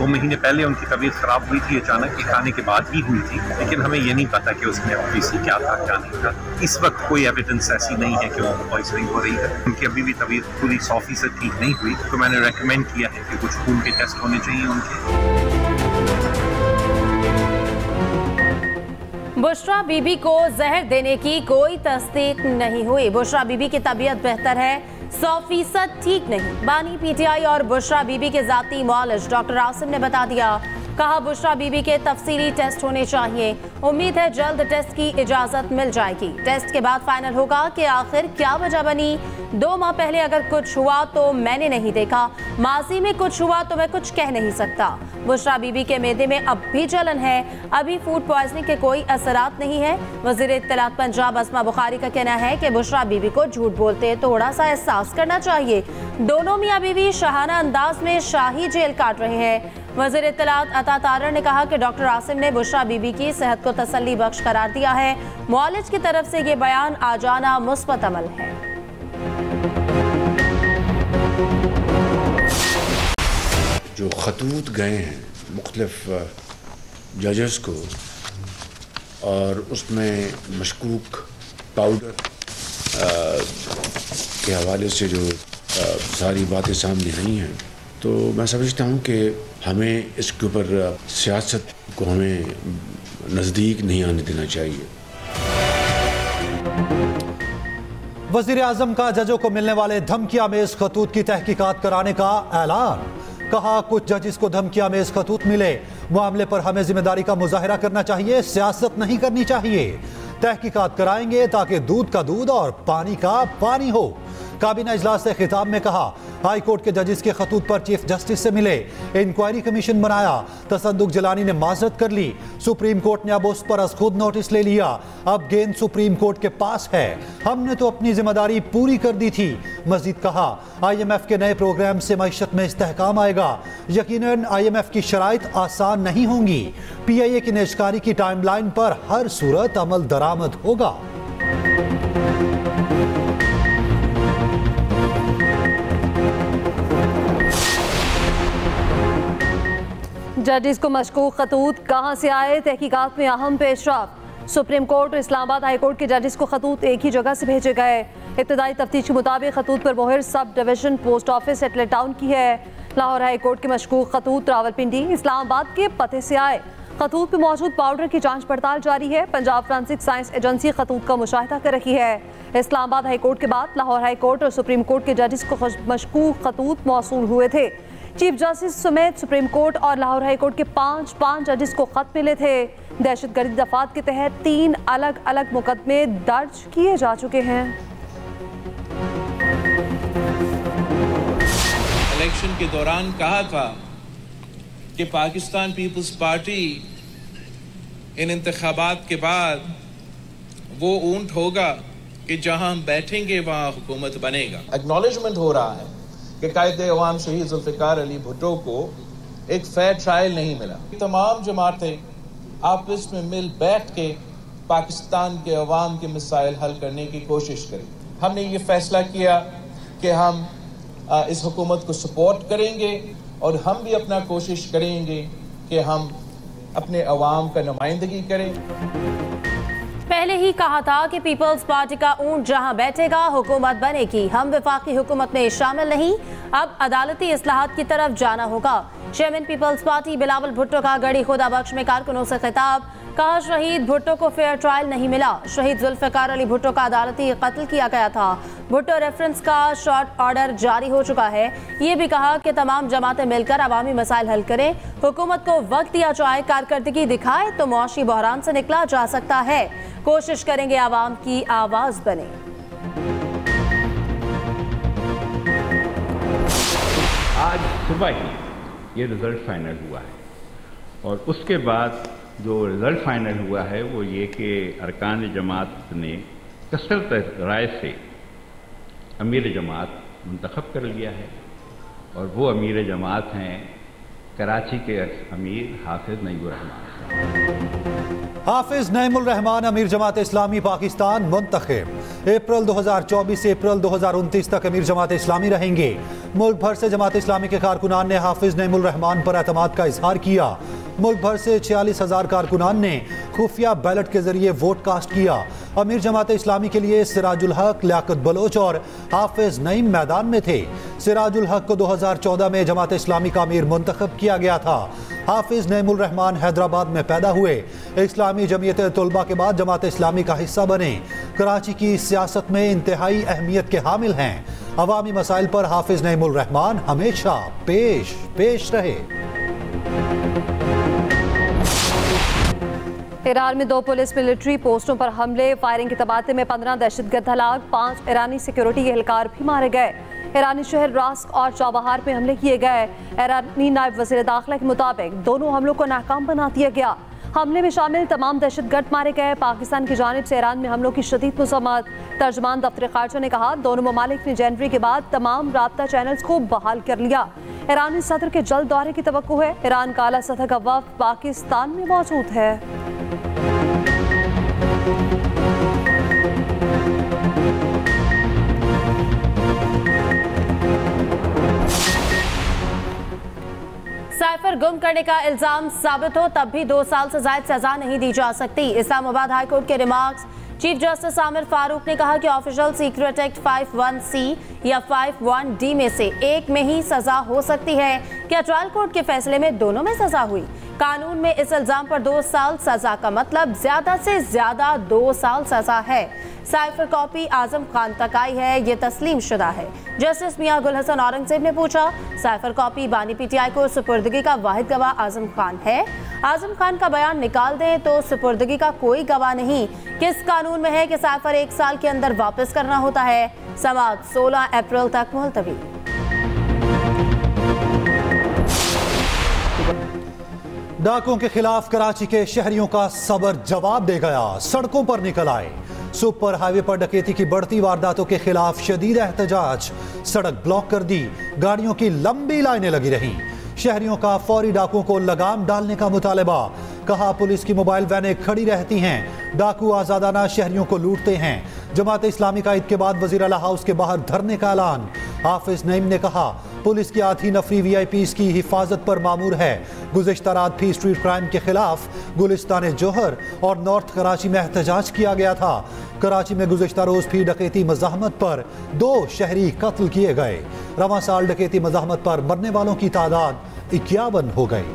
महीने पहले उनकी तबीयत खराब हुई थी अचानक, ये खाने के बाद ही हुई थी, लेकिन हमें ये नहीं पता कि उसमें ऑब्वियसली क्या था क्या नहीं था। इस वक्त कोई एविडेंस ऐसी नहीं है कि उनको पॉइजनिंग हो रही है। उनकी अभी भी तबीयत पूरी 100% ठीक नहीं हुई, तो मैंने रेकमेंड किया है कि कुछ खून के टेस्ट होने चाहिए उनके। बुशरा बीबी को जहर देने की कोई तस्दीक नहीं हुई। बुशरा बीबी की तबीयत बेहतर है, 100% ठीक नहीं। बानी पीटीआई और बुशरा बीबी के जाती मौलज डॉक्टर आसिम ने बता दिया। कहा बुशरा बीबी के तफसीली टेस्ट होने चाहिए। उम्मीद है जल्द टेस्ट की इजाजत मिल जाएगी। टेस्ट के बाद फाइनल होगा कि आखिर क्या वजह बनी। 2 माह पहले अगर कुछ हुआ तो मैंने नहीं देखा, माजी में कुछ हुआ तो मैं कुछ कह नहीं सकता। बुशरा बीबी के मैदे में अब भी जलन है, अभी फूड पॉइजनिंग के कोई असरात नहीं है। वज़ीर इत्तलात पंजाब अस्मा बुखारी का कहना है कि बुशरा बीबी को झूठ बोलते थोड़ा सा एहसास करना चाहिए। दोनों मियां बीवी शाहाना अंदाज में शाही जेल काट रहे हैं। वज़ीर इत्तलात अता तारर ने कहा कि डॉक्टर आसिम ने बुशरा बीबी की सेहत को तसल्ली बख्श करार दिया है। मौलिज की तरफ से ये बयान आ जाना मुस्बत अमल है। जो खतूत गए हैं मुख्तलिफ जजेस को और उसमें मशकूक पाउडर के हवाले से जो सारी बातें सामने आई हैं, तो मैं समझता हूँ कि हमें इसके ऊपर सियासत को हमें नज़दीक नहीं आने देना चाहिए। वज़ीर आज़म का जजों को मिलने वाले धमकिया मेज़ खतूत की तहकीकात कराने का ऐलान। कहा कुछ जजिस को धमकिया मेज़ खतूत मिले, मामले पर हमें जिम्मेदारी का मुजाहिरा करना चाहिए, सियासत नहीं करनी चाहिए। तहकीकात कराएंगे ताकि दूध का दूध और पानी का पानी हो। काबीना इजलास से खिताब में कहा हाई कोर्ट के जजिस के खतूत पर चीफ जस्टिस से मिले, इंक्वायरी कमीशन बनाया। तसद्दुक जिलानी ने माजरत कर ली। सुप्रीम कोर्ट ने अब उस पर अज खुद नोटिस ले लिया। अब गेंद सुप्रीम कोर्ट के पास है, हमने तो अपनी जिम्मेदारी पूरी कर दी थी। मजीद कहा IMF के नए प्रोग्राम से मईशत में इस्तेहकाम आएगा। यकीनन IMF की शराइत आसान नहीं होंगी। PIA की नेशकारी की टाइमलाइन पर हर सूरत अमल दरामद होगा। जजिस को मशकूक खतूत कहां से आए, तहकीकात में अहम पेशरफ। सुप्रीम कोर्ट और इस्लामाबाद हाई कोर्ट के जजिस को खतूत एक ही जगह से भेजे गए। इब्तदाई तफ्तीश के मुताबिक खतूत पर मोहर सब डिवीजन पोस्ट ऑफिस एटलेट टाउन की है। लाहौर हाई कोर्ट के मशकूक खतूत रावलपिंडी इस्लामाबाद के पते से आए। खतूत पर मौजूद पाउडर की जांच पड़ताल जारी है। पंजाब फॉरेंसिक साइंस एजेंसी खतूत का मुशाहिदा कर रही है। इस्लामाबाद हाई कोर्ट के बाद लाहौर हाई कोर्ट और सुप्रीम कोर्ट के जजिस को मशकूक खतूत मौसूल हुए थे। चीफ जस्टिस समेत सुप्रीम कोर्ट और लाहौर हाई कोर्ट के पांच जजिस को खत मिले थे। दहशतगर्दी दफात के तहत 3 अलग अलग मुकदमे दर्ज किए जा चुके हैं। इलेक्शन के दौरान कहा था कि पाकिस्तान पीपल्स पार्टी इन इंतखाबात के बाद वो ऊंट होगा कि जहां हम बैठेंगे वहां हुकूमत बनेगा। एक्नॉलेजमेंट हो रहा है कि कायदे-ए-अवाम शहीद जुल्फ़िकार अली भुट्टो को एक फेयर ट्रायल नहीं मिला। तमाम जमातें आपस में मिल बैठ के पाकिस्तान के अवाम के मसाइल हल करने की कोशिश करें। हमने ये फैसला किया कि हम इस हुकूमत को सपोर्ट करेंगे और हम भी अपना कोशिश करेंगे कि हम अपने अवाम का नुमाइंदगी करें। पहले ही कहा था कि पीपल्स पार्टी का ऊंट जहां बैठेगा हुकूमत बनेगी। हम वफाकी हुकूमत में शामिल नहीं, अब अदालती इस्लाहात की तरफ जाना होगा। Chairman People's Party Bilawal Bhutto का गढ़ी खुदा बख्श में कारकुनों से खिताब। कहा शहीद भुट्टो को फेयर ट्रायल नहीं मिला। शहीद जुल्फ़िकार अली भुट्टो का अदालती कत्ल किया गया था। भुट्टो रेफरेंस का शॉर्ट ऑर्डर जारी हो चुका है। ये भी कहा कि तमाम जमातें मिलकर अवामी मसाइल हल करें, हुकूमत को वक्त दिया जाए, कारकर्दगी दिखाए तो मुआशी बहरान से निकला जा सकता है। कोशिश करेंगे आवाम की आवाज बने। आज सुबह ही ये रिजल्ट फाइनल हुआ है और उसके बाद जो रिजल्ट फाइनल हुआ है वो ये कि अरकान जमात ने कसरत राय से अमीर जमात मुंतखब कर लिया है और वो अमीर जमात हैं कराची के अमीर हाफिज नईमुर रहमान। हाफिज नईमुर रहमान अमीर जमात इस्लामी पाकिस्तान मुंतखब। अप्रैल 2024 से अप्रैल 2029 तक अमीर जमात इस्लामी रहेंगे। मुल्क भर से जमात इस्लामी के कारकुनान ने हाफिज नईमुल रहमान पर एतमाद का इजहार किया। मुल्क भर से 46,000 कारकुनान ने खुफिया बैलेट के जरिए वोट कास्ट किया। अमीर जमात इस्लामी के लिए सिराजुल हक, लियाकत बलोच और हाफिज नईम मैदान में थे। सिराजुल हक को 2014 में जमात इस्लामी का अमीर मुंतखब किया गया था। हाफिज नईमुल रहमान हैदराबाद में पैदा हुए। इस्लामी जमीयत तलबा के बाद जमात इस्लामी का हिस्सा बने। कराची की सियासत में इंतहाई अहमियत के हामिल हैं। अवामी मसाइल पर हाफिज नईमुल रहमान हमेशा पेश रहे। ईरान में 2 पुलिस मिलिट्री पोस्टों पर हमले, फायरिंग के तबादले में 15 दहशतगर्द हलाक, 5 ईरानी सिक्योरिटी एहलकार भी मारे गए। ईरानी शहर रास्क और चाबहार में हमले किए गए। ईरानी नायब वज़ीर दाखिला के मुताबिक दोनों हमलों को नाकाम बना दिया गया। हमले में शामिल तमाम दहशतगर्द मारे गए। पाकिस्तान की जानिब से ईरान में हमलों की शदीद मज़म्मत। तर्जमान दफ्तर खारजा ने कहा, दोनों ममालिक ने जनवरी के बाद तमाम राब्ता चैनल्स को बहाल कर लिया। ईरानी सदर के जल्द दौरे की तवक्को है। ईरान का आला सतह का वफ़द पाकिस्तान में मौजूद है। साइफर गुम करने का इल्जाम साबित हो तब भी 2 साल से ज्यादा सजा नहीं दी जा सकती। इस्लामाबाद हाईकोर्ट के remarks. Chief justice Aamir Farooq ने कहा कि ऑफिशियल सीक्रेट एक्ट 51C या 51D में से एक में ही सजा हो सकती है। क्या ट्रायल कोर्ट के फैसले में दोनों में सजा हुई? कानून में इस इल्जाम पर 2 साल सजा का मतलब ज्यादा से ज्यादा 2 साल सजा है। साइफर कॉपी आजम खान तक आई है, ये तस्लीम शुदा है। जस्टिस मियां गुल हसन औरंगजेब ने पूछा, साइफर कॉपी बानी PTI को सुपुर्दगी का वाहिद गवाह आजम खान है? आजम खान का बयान निकाल दें तो सुपुर्दगी का कोई गवाह नहीं। किस कानून में है कि साइफर 1 साल के अंदर वापस करना होता है? समाअत 16 अप्रैल तक मुलतवी। डाकुओं के खिलाफ कराची के शहरियों का सब्र जवाब दे गया। सड़कों पर निकल आए। सुपर हाईवे पर डकैती की बढ़ती वारदातों के खिलाफ शदीद एहतजाज। सड़क ब्लॉक कर दी, गाड़ियों की लंबी लाइनें लगी रहीं। शहरियों का फौरी डाकुओं को लगाम डालने का मुतालबा। कहा, पुलिस की मोबाइल वैनें खड़ी रहती हैं, डाकू आजादाना शहरियों को लूटते हैं। जमात इस्लामी का ईद के बाद वजीर आला हाउस के बाहर धरने का ऐलान। हाफिज नईम ने कहा, पुलिस की आधी नफरी VIPs की हिफाजत पर मामूर है। गुज़िश्ता रात भी स्ट्रीट क्राइम के खिलाफ गुलिस्तान जोहर और नॉर्थ कराची में एहतजाज किया गया था। कराची में गुज़िश्ता रोज भी डकैती मज़ाहमत पर 2 शहरी कत्ल किए गए। रवां साल डकैती मज़ाहमत पर मरने वालों की तादाद 51 हो गई।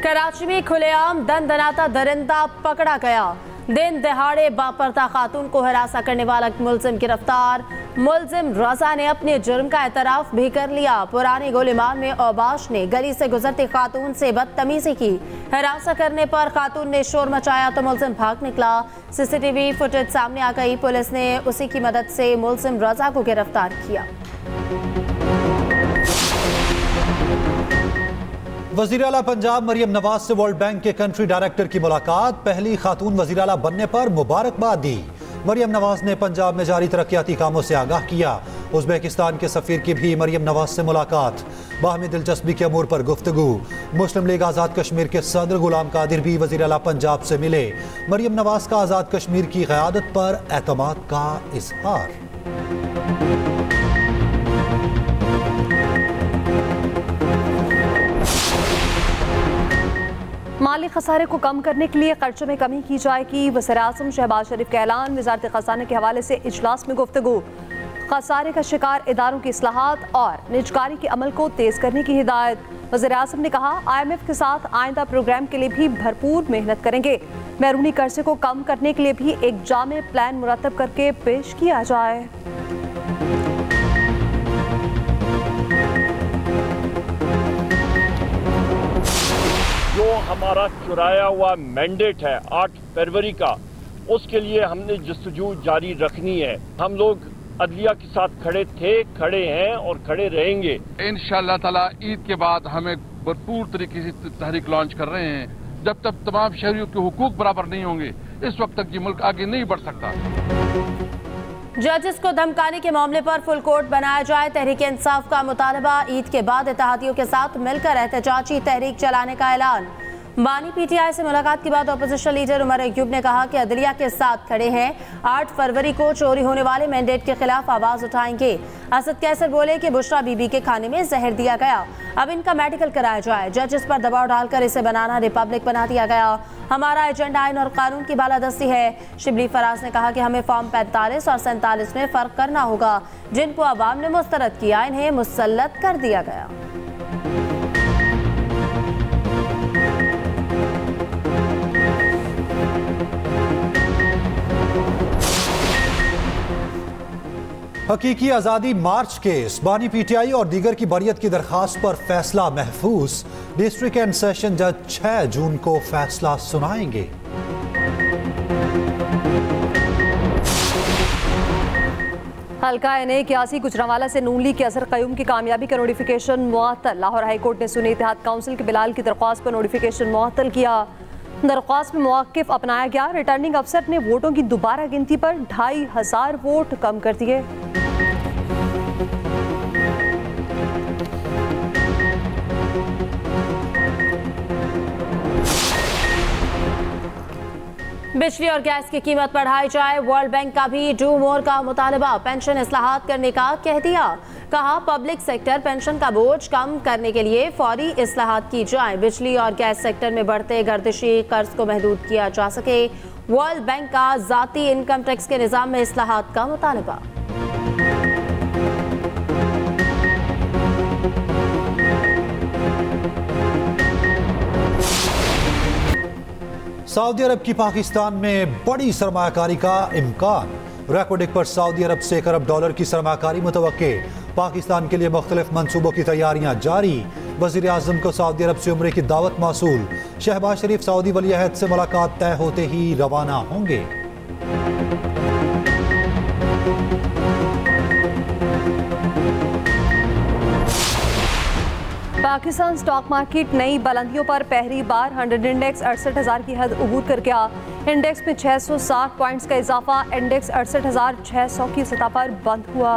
कराची में खुलेआम दंदनाता दरिंदा पकड़ा गया। दिन दहाड़े बापर्दा खातून को हिरासा करने वाला मुलजिम गिरफ्तार। मुलजिम रजा ने अपने जुर्म का एतराफ भी कर लिया। पुराने गोलीमार में औबाश ने गली से गुजरती खातून से बदतमीजी की। हिरासा करने पर खातून ने शोर मचाया तो मुलजिम भाग निकला। CCTV फुटेज सामने आ गई। पुलिस ने उसी की मदद से मुलजिम रजा को गिरफ्तार किया। वज़ीर आला पंजाब मरियम नवाज से वर्ल्ड बैंक के कंट्री डायरेक्टर की मुलाकात। पहली खातून वज़ीर आला बनने पर मुबारकबाद दी। मरियम नवाज ने पंजाब में जारी तरक्याती कामों से आगाह किया। उज़्बेकिस्तान के सफ़ीर की भी मरियम नवाज से मुलाकात। बाहमी दिलचस्पी के अमूर पर गुफ्तगू। मुस्लिम लीग आज़ाद कश्मीर के सदर गुलाम कादिर भी वज़ीर आला पंजाब से मिले। मरियम नवाज का आज़ाद कश्मीर की क़यादत पर एतमाद का इज़हार। माली खसारे को कम करने के लिए खर्चों में कमी की जाएगी। वज़ीर-ए-आज़म शहबाज शरीफ का ऐलान। वज़ारत ख़ज़ाना के हवाले से इजलास में गुफ्तगू। खसारे का शिकार इदारों की इस्लाहात और निजकारी के अमल को तेज़ करने की हिदायत। वज़ीर-ए-आज़म ने कहा, IMF के साथ आइंदा प्रोग्राम के लिए भी भरपूर मेहनत करेंगे। बैरूनी कर्जे को कम करने के लिए भी एक जामे प्लान मुरतब करके पेश किया जाए। जो हमारा चुराया हुआ मैंडेट है 8 फरवरी का, उसके लिए हमने जस्तजू जारी रखनी है। हम लोग अदलिया के साथ खड़े थे, खड़े हैं और खड़े रहेंगे। इंशाअल्लाह ताला ईद के बाद हमें भरपूर तरीके से तहरीक लॉन्च कर रहे हैं। जब तक तमाम शहरियों के हुकूक बराबर नहीं होंगे, इस वक्त तक ये मुल्क आगे नहीं बढ़ सकता। जजेस को धमकाने के मामले पर फुल कोर्ट बनाया जाए। तहरीक इंसाफ का मुतालबा। ईद के बाद इत्तेहादियों के साथ मिलकर एहतजाजी तहरीक चलाने का ऐलान। बानी पीटीआई से मुलाकात के बाद अपोजिशन लीडर उमर अयूब ने कहा कि अदलिया के साथ खड़े हैं, 8 फरवरी को चोरी होने वाले मैंडेट के खिलाफ आवाज उठाएंगे। असद कैसर बोले कि बुशरा बीबी के खाने में जहर दिया गया, अब इनका मेडिकल कराया जाए। जजेस पर दबाव डालकर इसे बनाना रिपब्लिक बना दिया गया। हमारा एजेंडा आइन और कानून की बालादस्ती है। शिबली फराज ने कहा कि हमें फॉर्म 45 और 47 में फर्क करना होगा, जिनको अवाम ने मुस्तरद किया, इन्हें मुसल्लत कर दिया गया। हकीकी आज़ादी मार्च केस, बानी पीटीआई और दीगर की बरियत की दरखास्त पर फैसला महफूज। डिस्ट्रिक्ट एंड सेशन जज 6 जून को फैसला सुनाएंगे। हल्का NA 81 गुजरांवाला से नून लीग के असर क़यूम की कामयाबी का नोटिफिकेशन मुअत्तल। लाहौर हाई कोर्ट ने सुन्नी इत्तेहाद काउंसिल के बिलाल की दरख्वास्त पर नोटिफिकेशन मुअत्तल किया। दरख्वास्त में मौक़िफ़ अपनाया गया। रिटर्निंग अफसर ने वोटों की दोबारा गिनती पर 2500 वोट कम कर दिए। बिजली और गैस की कीमत बढ़ाई जाए, वर्ल्ड बैंक का भी डू मोर का मुतालबा। पेंशन इस्लाहात करने का कह दिया, कहा पब्लिक सेक्टर पेंशन का बोझ कम करने के लिए फौरी इस्लाहात की जाए। बिजली और गैस सेक्टर में बढ़ते गर्दिशी कर्ज को महदूद किया जा सके। वर्ल्ड बैंक का जाती इनकम टैक्स के निज़ाम में इस्लाहात का मुतालबा। सऊदी अरब की पाकिस्तान में बड़ी सरमायाकारी का इम्कान। रेकॉर्डिंग पर सऊदी अरब से $1 अरब की सरमायाकारी मुतवक्के। पाकिस्तान के लिए मुख्तलिफ मंसूबों की तैयारियां जारी। वज़ीर आज़म को सऊदी अरब से उम्रे की दावत मौसूल। शहबाज शरीफ सऊदी वली अहद से मुलाकात तय होते ही रवाना होंगे। पाकिस्तान स्टॉक मार्केट नई बुलंदियों पर पहली बार 100 इंडेक्स 68,000 की हद अबूर कर गया। इंडेक्स में 660 पॉइंट्स का इजाफा, इंडेक्स 68,600 की सतह पर बंद हुआ।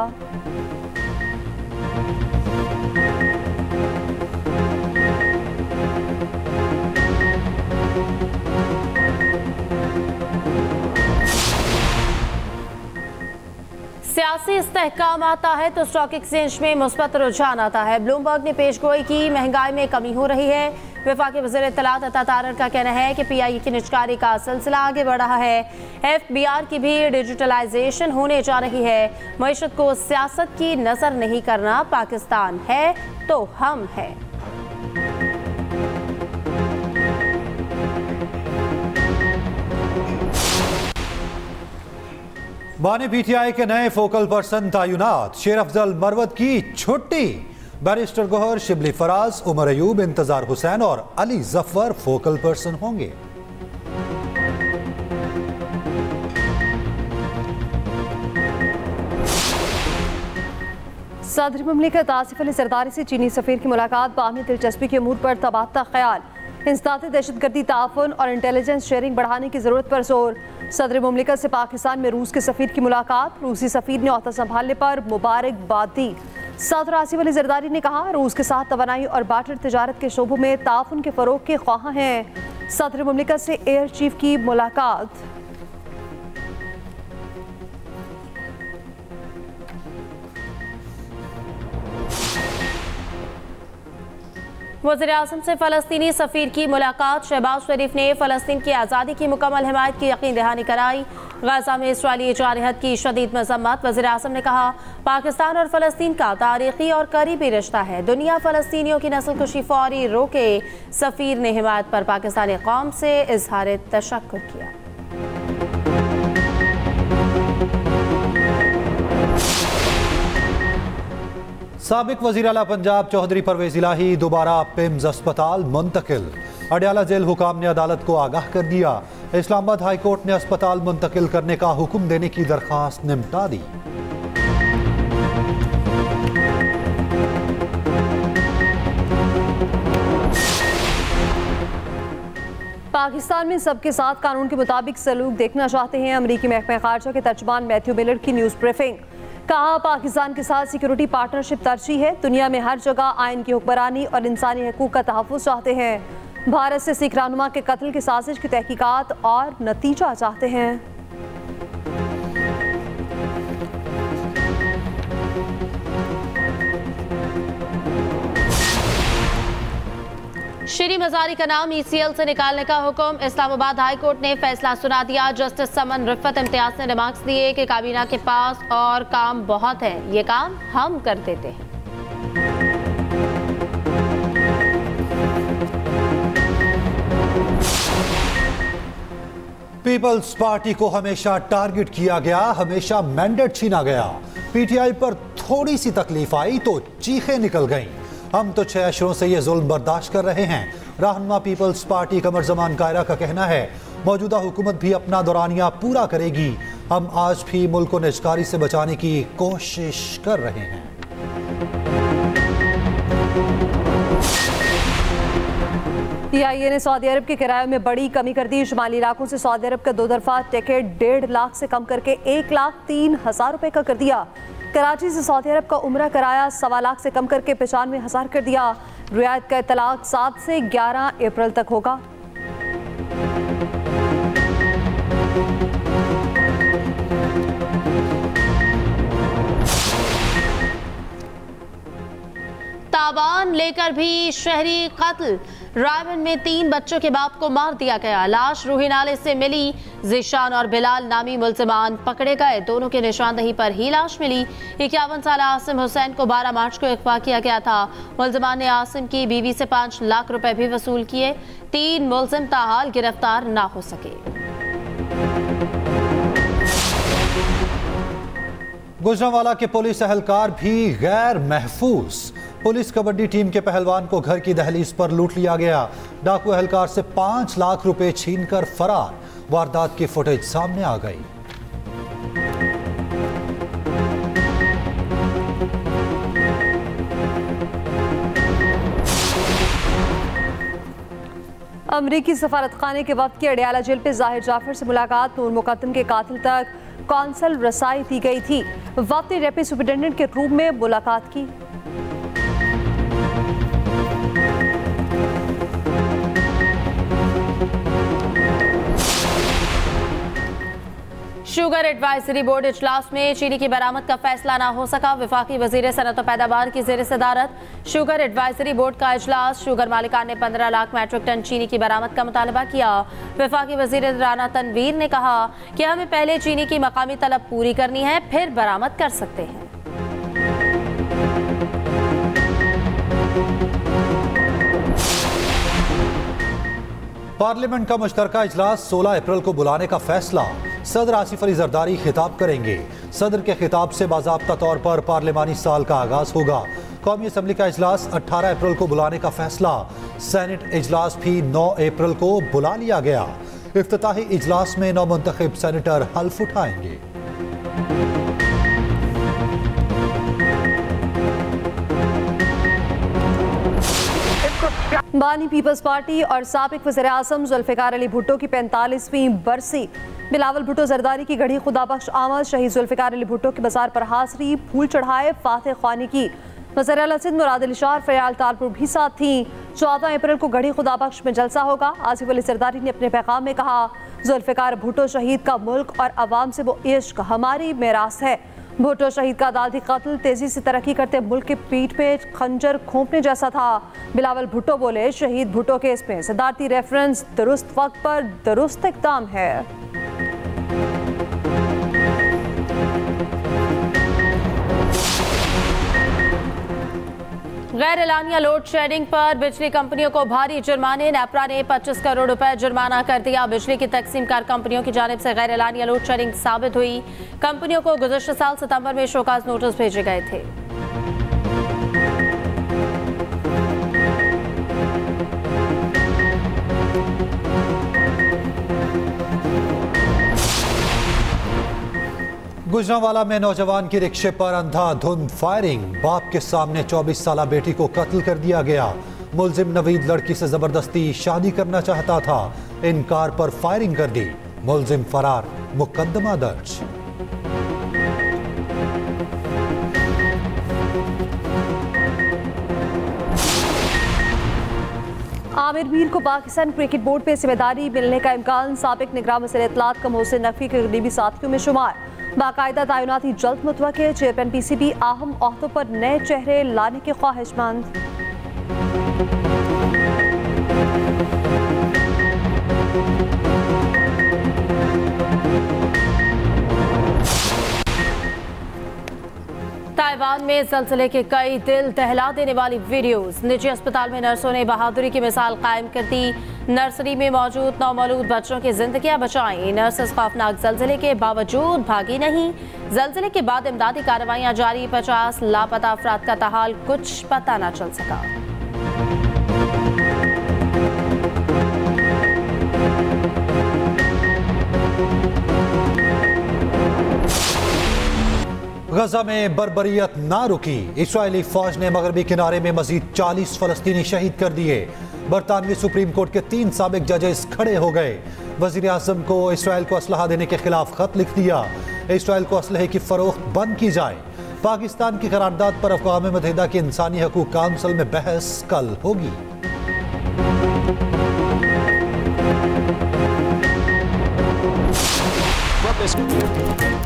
सियासी इस्तेहकाम आता है तो स्टॉक एक्सचेंज में मुस्बत रुझान आता है। ब्लूमबर्ग ने पेशगोई की महंगाई में कमी हो रही है। वफाकी वज़ीर इत्तलात अता तारर का कहना है कि PIE की निजकारी का सिलसिला आगे बढ़ रहा है। FBR की भी डिजिटलाइजेशन होने जा रही है। मईशत को सियासत की नजर नहीं करना, पाकिस्तान है तो हम हैं। बानी पीटीआई के नए फोकल पर्सन तैनात। शेर अफजल मरवत की छुट्टी। बैरिस्टर गौहर, शिबली फराज, उमर अयूब, इंतजार हुसैन और अली जफर फोकल पर्सन होंगे। सदर मुमलिकत आसिफ अली जरदारी से चीनी सफीर की मुलाकात। बाहमी दिलचस्पी के अमूर पर तबादला ख्याल। इंसदाद दहशतगर्दी ताउन और इंटेलिजेंस शेयरिंग बढ़ाने की जरूरत पर जोर। सदर मुमलिकत से पाकिस्तान में रूस के सफीर की मुलाकात। रूसी सफीर ने ओहदा संभालने पर मुबारकबाद दी। सदर आसिफ अली जरदारी ने कहा रूस के साथ तवानाई और बाटर तजारत के शोबों में ताउन के फरोग के ख्वाह हैं। सदर मुमलिकत से एयर चीफ की मुलाकात। वज़ीर आज़म से फ़लस्तीनी सफ़ीर की मुलाकात। शहबाज शरीफ ने फ़लस्तीन की आज़ादी की मुकम्मल हिमायत की यकीन दहानी कराई। गाज़ा में इसराइली जारहत की शदीद मज़म्मत। वज़ीर आज़म ने कहा पाकिस्तान और फ़लस्तीन का तारीख़ी और करीबी रिश्ता है, दुनिया फ़लस्तीनियों की नस्लकुशी फौरी रोके। सफ़ीर ने हिमायत पर पाकिस्तानी कौम से इज़हार तशक्कुर किया। साबिक वज़ीर आला पंजाब चौधरी परवेज़ इलाही दोबारा पिम्स अस्पताल मुंतकिल। अडयाला जेल हुकाम ने अदालत को आगाह कर दिया। इस्लामाबाद हाई कोर्ट ने अस्पताल मुंतकिल करने का हुक्म देने की दरखास्त निपटा दी। पाकिस्तान में सबके साथ कानून के मुताबिक सलूक देखना चाहते हैं। अमरीकी महकमा खारजा के तर्जमान मैथ्यू मिलर की न्यूज़ ब्रीफिंग। कहा पाकिस्तान के साथ सिक्योरिटी पार्टनरशिप तरजीह है। दुनिया में हर जगह आइन की हुक्मरानी और इंसानी हकूक का तहफ़्फ़ुज़ चाहते हैं। भारत से सिख रहनुमा के कत्ल की साजिश की तहकीकात और नतीजा चाहते हैं। श्री मजारी का नाम ECL से निकालने का हुक्म। इस्लामाबाद हाई कोर्ट ने फैसला सुना दिया। जस्टिस समन रिफत इम्तियाज ने रिमार्क्स दिए कि काबीना के पास और काम बहुत है, ये काम हम कर देते हैं। पीपल्स पार्टी को हमेशा टारगेट किया गया, हमेशा मैंडेट छीना गया। PTI पर थोड़ी सी तकलीफ आई तो चीखें निकल गईं। हम तो 6 अशरों से ये जुल्म बर्दाश्त कर रहे हैं। रहनुमा पीपल्स पार्टी कमर जमान कायरा का कहना है, मौजूदा हुकूमत भी अपना दौरानिया पूरा करेगी। हम आज भी मुल्क को निजकारी से बचाने की कोशिश कर रहे हैं। PIA ने सऊदी अरब के किराए में बड़ी कमी कर दी। शुमाली इलाकों से सऊदी अरब का 2 तरफा टिकट 1.5 लाख से कम करके 1,03,000 रुपए का कर दिया। कराची से सऊदी अरब का उम्रा किराया 1.25 लाख से कम करके 95,000 कर दिया। रियायत का इतलाक 7 से 11 अप्रैल तक होगा। तावान लेकर भी शहरी कत्ल। रायबंद में 3 बच्चों के बाप को मार दिया गया। लाश रूही नाले से मिली। ज़ीशान और बिलाल नामी मुल्ज़िमान पकड़े गए। दोनों के निशानदही पर ही लाश मिली। 51 साल आसिम हुसैन को 12 मार्च को अगवा किया गया था। मुल्ज़िमान ने आसिम की बीवी से 5 लाख रुपए भी वसूल किए। 3 मुल्ज़िम ताहाल गिरफ्तार ना हो सके। गुजरांवाला के पुलिस एहलकार भी गैर महफूज। पुलिस कबड्डी टीम के पहलवान को घर की दहलीज पर लूट लिया गया। डाकू एहलकार से 5 लाख रुपए छीनकर फरार। वारदात की फुटेज सामने आ गई। अमरीकी सफारतखाने के वक्त की अडियाला जेल पे जाहिर जाफर से मुलाकात। नूर मुकद्दम के कातिल तक कौंसल रसाई दी गई थी। वक्त ने डेप्टी सुपरिटेंडेंट के रूम में मुलाकात की। शुगर एडवाइजरी बोर्ड इजलास में चीनी की बरामद का फैसला ना हो सका। वफाकी वजीर सनत और पैदावार की ज़ेर सदारत शुगर एडवाइजरी बोर्ड का इजलास। शुगर मालिकान ने 15 लाख मैट्रिक टन चीनी की बरामद का मुतालबा किया। वफाकी वजीर राना तनवीर ने कहा कि हमें पहले चीनी की मकामी तलब पूरी करनी है, फिर बरामद कर सकते हैं। पार्लियामेंट का मुश्तरका इजलास 16 अप्रैल को बुलाने का फैसला। सदर आसिफ अली जरदारी खिताब करेंगे। सदर के खिताब से बाज़ाब्ता तौर पर पार्लिमानी साल का आगाज होगा। कौमी असम्बली का इजलास 18 अप्रैल को बुलाने का फैसला। सेनेट इजलास भी 9 अप्रैल को बुला लिया गया। इफ्तिताही इजलास में नौमुंतखब सेनेटर हल्फ उठाएंगे। बानी पीपल्स पार्टी और साबिक वज़ीर आज़म ज़ुल्फ़िकार अली भुट्टो की 45वीं बरसी। बिलावल भुट्टो जरदारी की घड़ी खुदाबख्श आमद। शहीद ज़ुल्फ़िकार अली भुट्टो की मज़ार पर हाज़री, फूल चढ़ाए, फातह ख्वानी की। वज़ीर आला सिंध मुराद अली शाह फ़याल तारपुर भी साथ थीं। 14 अप्रैल को घड़ी खुदाबख्श में जलसा होगा। आसिफ अली जरदारी ने अपने पैगाम में कहा, ज़ुल्फ़िकार भुट्टो शहीद का मुल्क और अवाम से वो इश्क हमारी मेरास है। भुट्टो शहीद का अदालती कत्ल तेजी से तरक्की करते मुल्क के पीठ पे खंजर खोंपने जैसा था। बिलावल भुट्टो बोले, शहीद भुट्टो केस में सदारती रेफरेंस दुरुस्त वक्त पर दुरुस्त इक़दाम है। गैर एलानिया लोड शेडिंग पर बिजली कंपनियों को भारी जुर्माने। नेपरा ने 25 करोड़ रुपए जुर्माना कर दिया। बिजली की तकसीमकार कंपनियों की जानिब से गैर एलानिया लोड शेडिंग साबित हुई। कंपनियों को गुज़श्ता साल सितंबर में शोकाज नोटिस भेजे गए थे। गुजरांवाला में नौजवान की रिक्शे पर अंधाधुंध फायरिंग। बाप के सामने 24 साला बेटी को कत्ल कर दिया गया। मुल्जिम नवीद लड़की से जबरदस्ती शादी करना चाहता था। इनकार पर फायरिंग कर दी। मुल्जिम फरार, मुकदमा दर्ज। आमिर मीर को पाकिस्तान क्रिकेट बोर्ड पे जिम्मेदारी मिलने का इम्कान। साबिक निगरान वज़ीर इत्तलात का मोहसिन नकवी के करीबी साथियों में शुमार। बाकायदा तैनाती जल्द मुतवक्किल। चेयरमैन PCB अहम ओहदों पर नए चेहरे लाने की ख्वाहिशमंद। ताइवान में ज़लज़ले के कई दिल दहला देने वाली वीडियोस। निजी अस्पताल में नर्सों ने बहादुरी की मिसाल कायम कर दी। नर्सरी में मौजूद नौमौलूद बच्चों की जिंदगियां बचाईं। नर्सेस खौफनाक ज़लज़ले के बावजूद भागी नहीं। ज़लज़ले के बाद इमदादी कार्रवाइयां जारी। 50 लापता अफराद का ताहाल कुछ पता न चल सका। गजा में बर्बरियत ना रुकी। इस्राएली फौज ने मगरबी किनारे में मजीद 40 फलस्तीनी शहीद कर दिए। बरतानवी सुप्रीम कोर्ट के 3 साबिक जजेस खड़े हो गए। वजीर आजम को इसराइल को असलहा देने के खिलाफ खत लिख दिया। इसराइल को असलहे की फरोख्त बंद की जाए। पाकिस्तान की करारदाद पर अक़वाम मुत्तहिदा की इंसानी हकूक़ काउंसिल में बहस कल होगी।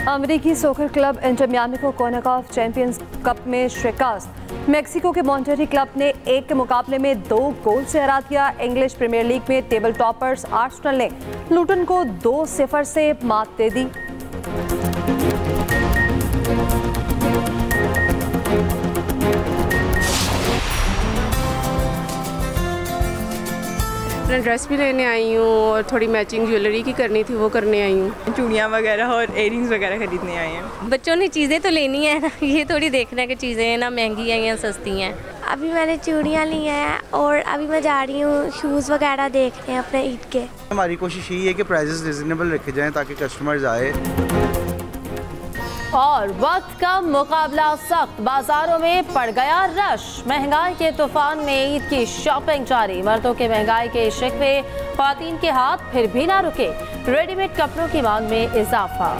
अमेरिकी सोकर क्लब इंटर मियामी को कोनाकॉफ चैंपियंस कप में शिकस्त। मेक्सिको के मॉन्टेरी क्लब ने 1 के मुकाबले में 2 गोल से हरा दिया। इंग्लिश प्रीमियर लीग में टेबल टॉपर्स आर्सेनल ने लूटन को 2-0 से मात दे दी। अपना ड्रेस भी लेने आई हूँ और थोड़ी मैचिंग ज्वेलरी की करनी थी, वो करने आई हूँ। चूड़ियाँ वगैरह और इयररिंग्स वगैरह खरीदने आई हैं। बच्चों ने चीज़ें तो लेनी है ना, ये थोड़ी देखना कि चीज़ें हैं ना महंगी हैं या सस्ती हैं। अभी मैंने चूड़ियाँ ली हैं और अभी मैं जा रही हूँ शूज़ वगैरह देखने अपने ईद के। हमारी कोशिश यही है कि प्राइसेस रिजनेबल रखे जाएँ ताकि कस्टमर्स आए। और वक्त का मुकाबला सख्त। बाजारों में पड़ गया रश। महंगाई के तूफान में ईद की शॉपिंग जारी। मर्दों के महंगाई के शिकवे ख्वातीन के हाथ फिर भी ना रुके। रेडीमेड कपड़ों की मांग में इजाफा।